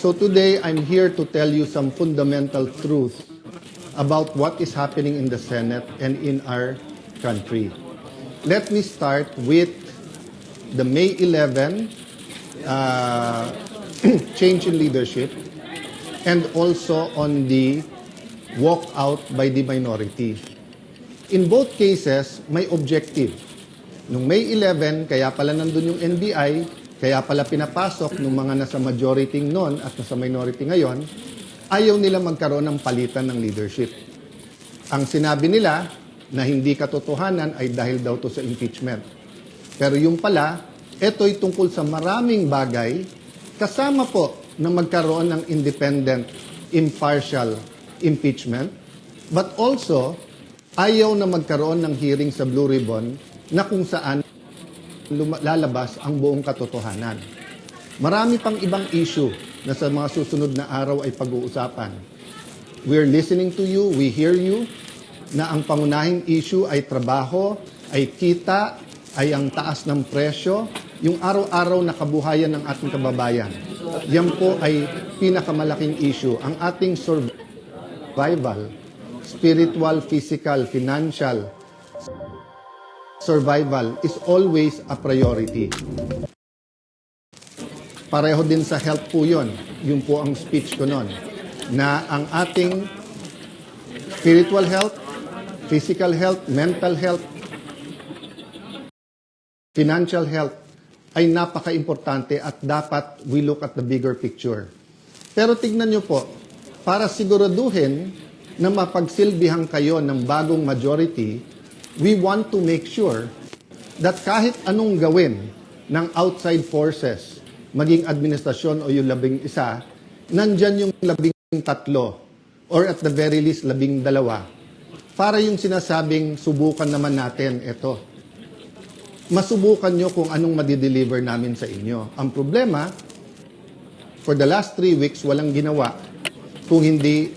So today, I'm here to tell you some fundamental truths about what is happening in the Senate and in our country. Let me start with the May 11 change in leadership and also on the walkout by the minority. In both cases, may objective. Nung May 11, kaya pala nandun yung NBI, kaya pala pinapasok ng mga nasa majority noon at nasa minority ngayon, ayaw nila magkaroon ng palitan ng leadership. Ang sinabi nila na hindi katotohanan ay dahil daw to sa impeachment. Pero yung pala, ito'y tungkol sa maraming bagay, kasama po na magkaroon ng independent, impartial impeachment, but also ayaw na magkaroon ng hearing sa Blue Ribbon na kung saan lalabas ang buong katotohanan. Marami pang ibang issue na sa mga susunod na araw ay pag-uusapan. We're listening to you, we hear you, na ang pangunahing issue ay trabaho, ay kita, ay ang taas ng presyo, yung araw-araw na kabuhayan ng ating kababayan. Yan po ay pinakamalaking issue. Ang ating survival, spiritual, physical, financial survival is always a priority. Pareho din sa health po yun. Yun po ang speech ko noon. Na ang ating spiritual health, physical health, mental health, financial health ay napaka-importante at dapat we look at the bigger picture. Pero tignan nyo po, para siguraduhin na mapagsilbihan kayo ng bagong majority, we want to make sure that kahit anong gawin ng outside forces, maging administrasyon o yung 11, nandyan yung 13 or at the very least 12 para yung sinasabing subukan naman natin ito. Masubukan nyo kung anong madideliver namin sa inyo. Ang problema, for the last 3 weeks, walang ginawa. Kung hindi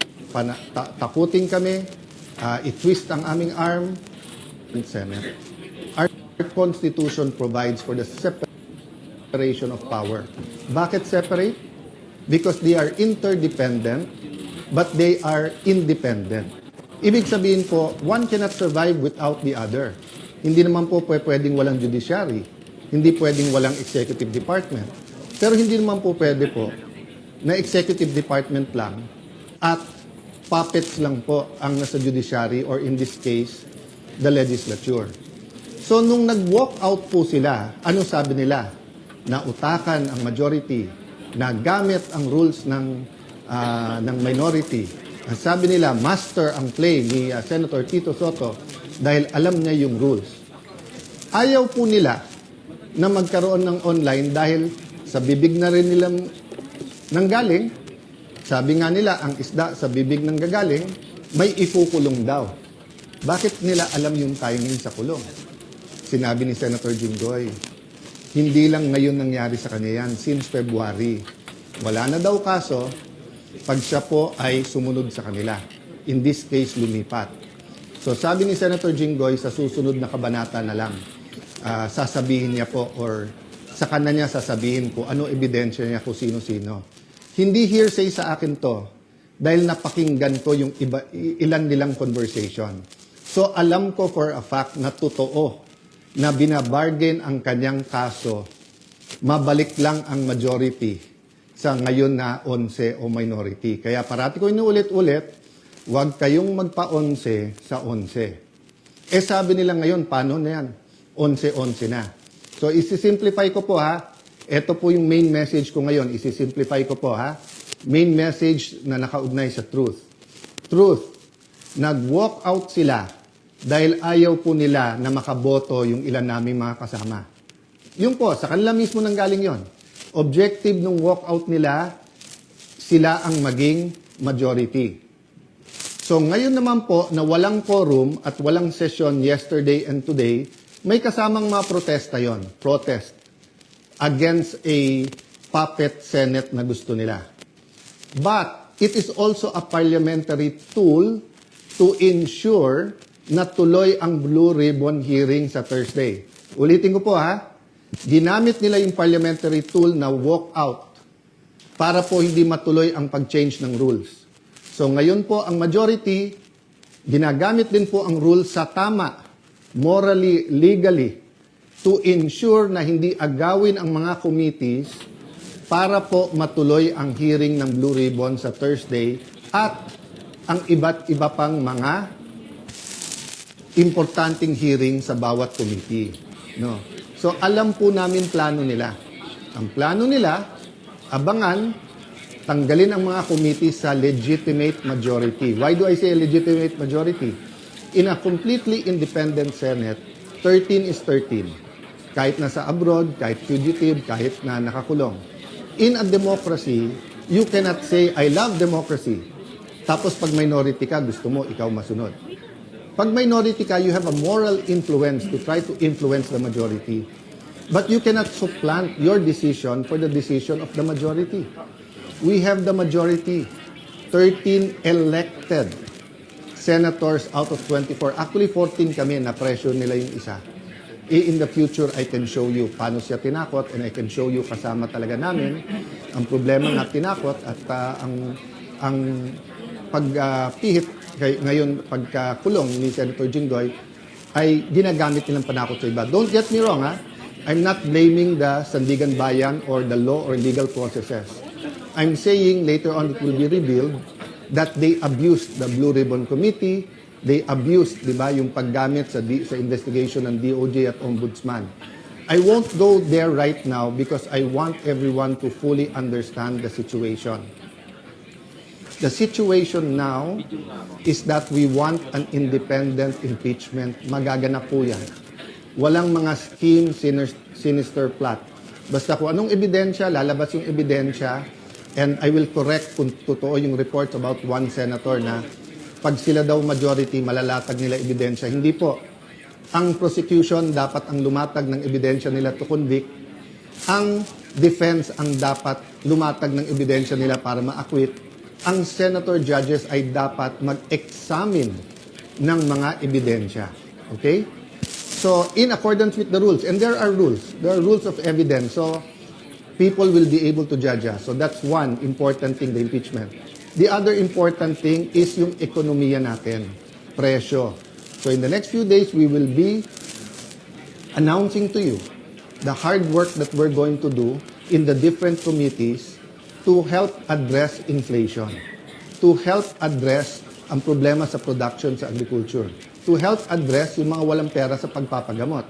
takutin kami, i-twist ang aming arm, Senate. Our Constitution provides for the separation of power. Bakit separate? Because they are interdependent, but they are independent. Ibig sabihin po, one cannot survive without the other. Hindi naman po pwedeng walang judiciary. Hindi pwedeng walang executive department. Pero hindi naman po pwede po na executive department lang at puppets lang po ang nasa judiciary or in this case, the legislature. So nung nag-walk out po sila, ano sabi nila? Na utakan ang majority, na gamit ang rules ng minority. Ang sabi nila, master ang play ni Senator Tito Sotto dahil alam niya yung rules. Ayaw po nila na magkaroon ng online dahil sa bibig na rin nilang nanggaling. Sabi nga nila, ang isda sa bibig nang gagaling, may ikukulong daw. Bakit nila alam yung timing sa kulong? Sinabi ni Senator Jinggoy, hindi lang ngayon nangyari sa kanya yan, since February. Wala na daw kaso, pag siya po ay sumunod sa kanila. In this case, lumipat. So sabi ni Senator Jinggoy, sa susunod na kabanata na lang, sasabihin niya po or sa kanya niya sasabihin ko ano ebidensya niya kung sino-sino. Hindi hearsay sa akin to dahil napakinggan ko yung ilan nilang conversation. So alam ko for a fact na totoo na binabargain ang kanyang kaso, mabalik lang ang majority sa ngayon na 11 o minority. Kaya parati ko inuulit-ulit, huwag kayong magpa-11 sa 11. Eh sabi nila ngayon, paano na yan? 11-11 na. So isi-simplify ko po ha. Ito po yung main message ko ngayon. Isi-simplify ko po ha. Main message na nakaugnay sa truth. Truth. Nag-walk out sila dahil ayaw po nila na makaboto yung ilan naming mga kasama. Yun po, sa kanila mismo nanggaling yon. Objective ng walkout nila, sila ang maging majority. So ngayon naman po na walang quorum at walang session yesterday and today, may kasamang mga protesta yon. Protest against a puppet Senate na gusto nila. But it is also a parliamentary tool to ensure na tuloy ang Blue Ribbon hearing sa Thursday. Ulitin ko po ha, ginamit nila yung parliamentary tool na walk out para po hindi matuloy ang pag-change ng rules. So ngayon po ang majority, ginagamit din po ang rules sa tama, morally, legally, to ensure na hindi agawin ang mga committees para po matuloy ang hearing ng Blue Ribbon sa Thursday at ang iba't iba pang mga importanteng hearing sa bawat committee. No? So alam po namin plano nila. Ang plano nila, abangan, tanggalin ang mga committee sa legitimate majority. Why do I say legitimate majority? In a completely independent Senate, 13 is 13. Kahit nasa abroad, kahit fugitive, kahit na nakakulong. In a democracy, you cannot say, I love democracy. Tapos pag minority ka, gusto mo, ikaw masunod. Pag minority ka, you have a moral influence to try to influence the majority. But you cannot supplant your decision for the decision of the majority. We have the majority. 13 elected senators out of 24. Actually, 14 kami, na-pressure nila yung isa. In the future, I can show you paano siya tinakot and I can show you kasama talaga namin ang problema na tinakot at ang pagpihit ngayon pagkakulong ni Senator Jinggoy ay ginagamit nilang panakot sa iba. Don't get me wrong, ha? I'm not blaming the Sandigan Bayan or the law or legal processes. I'm saying later on it will be revealed that they abused the Blue Ribbon Committee, they abused, di ba, yung paggamit sa investigation ng DOJ at Ombudsman. I won't go there right now because I want everyone to fully understand the situation. The situation now is that we want an independent impeachment. Magaganap po yan. Walang mga scheme, sinister plot. Basta kung anong ebidensya, lalabas yung ebidensya, and I will correct kung totoo yung reports about one senator na pag sila daw majority, malalatag nila ebidensya. Hindi po. Ang prosecution dapat ang lumatag ng ebidensya nila to convict. Ang defense ang dapat lumatag ng ebidensya nila para ma-acquit. Ang senator judges ay dapat mag-examine ng mga ebidensya. Okay? So, in accordance with the rules, and there are rules of evidence, so people will be able to judge us. So that's one important thing, the impeachment. The other important thing is yung ekonomiya natin, presyo. So in the next few days, we will be announcing to you the hard work that we're going to do in the different committees to help address inflation, to help address ang problema sa production sa agriculture, to help address yung mga walang pera sa pagpapagamot.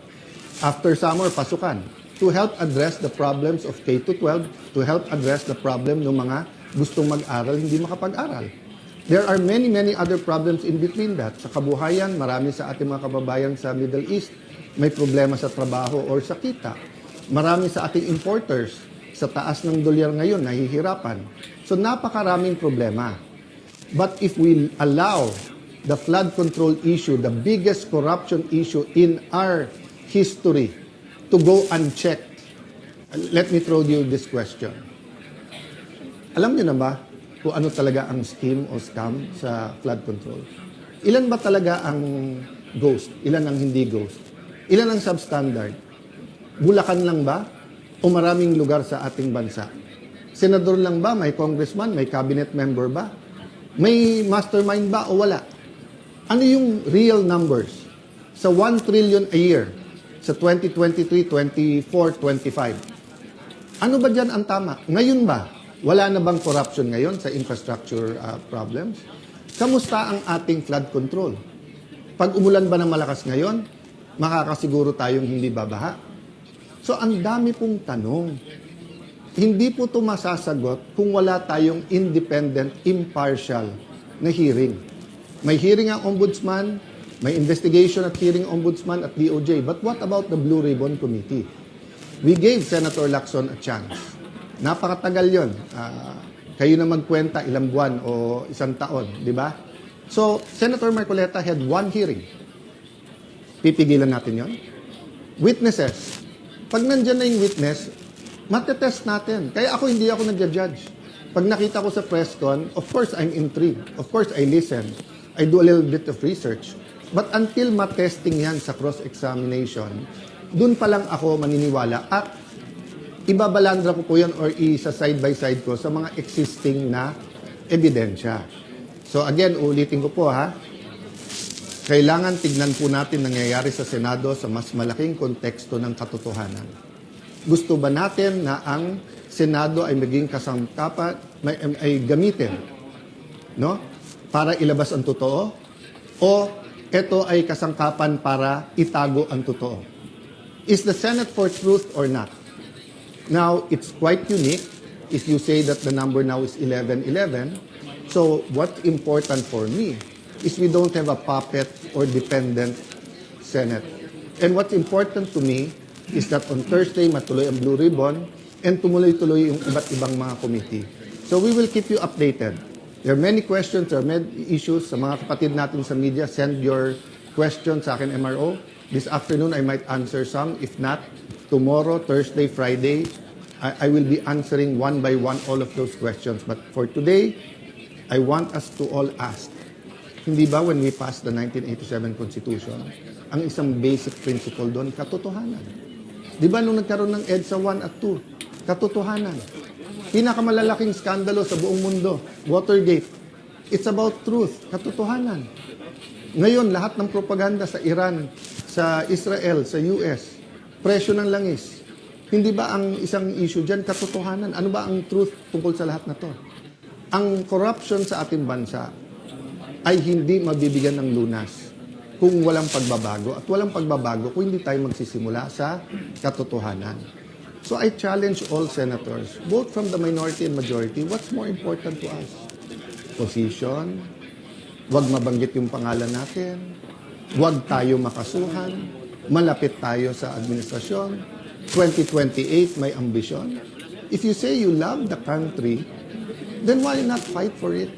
After summer, pasukan. To help address the problems of K-12, to help address the problem ng mga gustong mag-aral, hindi makapag-aral. There are many, many other problems in between that. Sa kabuhayan, marami sa ating mga kababayan sa Middle East may problema sa trabaho or sa kita. Marami sa ating importers sa taas ng dolyar ngayon, nahihirapan. So napakaraming problema. But if we allow the flood control issue, the biggest corruption issue in our history, to go unchecked, let me throw you this question. Alam niyo na ba kung ano talaga ang scheme o scam sa flood control? Ilan ba talaga ang ghost? Ilan ang hindi ghost? Ilan ang substandard? Bulacan lang ba? O maraming lugar sa ating bansa? Senador lang ba? May congressman? May cabinet member ba? May mastermind ba o wala? Ano yung real numbers? Sa 1 trillion a year, sa 2023, 24, 25. Ano ba dyan ang tama? Ngayon ba? Wala na bang corruption ngayon sa infrastructure problems? Kamusta ang ating flood control? Pag umulan ba ng malakas ngayon, makakasiguro tayong hindi babaha? So, ang dami pong tanong. Hindi po ito masasagot kung wala tayong independent, impartial na hearing. May hearing ang ombudsman, may investigation at hearing ombudsman at DOJ. But what about the Blue Ribbon Committee? We gave Senator Lacson a chance. Napakatagal yon. Kayo na magkwenta ilang buwan o isang taon, di ba? So, Senator Marcoleta had one hearing. Pipigilan natin yon. Witnesses. Pag nandyan na yung witness, matetest natin. Kaya hindi ako nagja-judge. Pag nakita ko sa press con, of course I'm intrigued. Of course I listen. I do a little bit of research. But until matesting yan sa cross-examination, dun pa lang ako maniniwala at ibabalandra ko po yan or isa side by side ko sa mga existing na ebidensya. So again, ulitin ko po ha, kailangan tignan po natin nangyayari sa Senado sa mas malaking konteksto ng katotohanan. Gusto ba natin na ang Senado ay maging kasangkapan, ay gamitin, no? Para ilabas ang totoo? O ito ay kasangkapan para itago ang totoo? Is the Senate for truth or not? Now, it's quite unique if you say that the number now is 11-11. So, what's important for me is we don't have a puppet or dependent Senate. And what's important to me is that on Thursday, matuloy ang Blue Ribbon and tumuloy-tuloy yung iba't ibang mga committee. So, we will keep you updated. There are many questions, there are many issues. Sa mga kapatid natin sa media, send your questions sa akin, MRO. This afternoon, I might answer some. If not, tomorrow, Thursday, Friday, I will be answering one by one all of those questions. But for today, I want us to all ask, hindi ba when we passed the 1987 Constitution, ang isang basic principle doon, katotohanan? Di ba nung nagkaroon ng EDSA 1 at 2, katotohanan? Pinakamalalaking skandalo sa buong mundo, Watergate. It's about truth, katotohanan. Ngayon, lahat ng propaganda sa Iran, sa Israel, sa US, presyo ng langis. Hindi ba ang isang issue dyan, katotohanan? Ano ba ang truth tungkol sa lahat na to? Ang corruption sa ating bansa ay hindi mabibigyan ng lunas kung walang pagbabago. At walang pagbabago kung hindi tayo magsisimula sa katotohanan. So I challenge all senators, both from the minority and majority, what's more important to us? Position, wag mabanggit yung pangalan natin, wag tayo makasuhan, malapit tayo sa administrasyon, 2028 may ambisyon. If you say you love the country, then why not fight for it?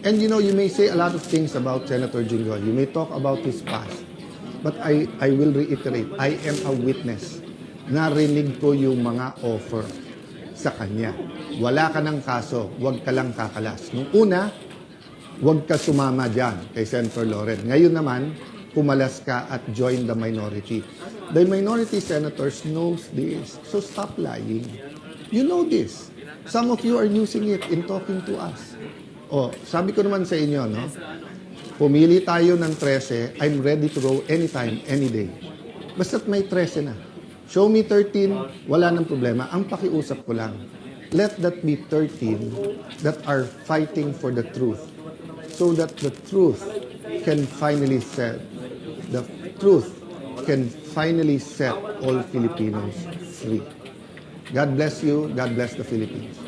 And you know, you may say a lot of things about Senator Jinggoy. You may talk about his past. But I will reiterate, I am a witness. Narinig ko yung mga offer sa kanya. Wala ka ng kaso, huwag ka lang kakalas. Nung una, huwag ka sumama dyan kay Senator Loren. Ngayon naman, pumalas ka at join the minority. The minority senators knows this. So stop lying. You know this. Some of you are using it in talking to us. Oh, sabi ko naman sa inyo, no? Pumili tayo ng 13, I'm ready to go anytime, any day. Basta't may 13 na. Show me 13, wala nang problema. Ang pakiusap ko lang, let that be 13 that are fighting for the truth. So that the truth can finally set, all Filipinos free. God bless you. God bless the Philippines.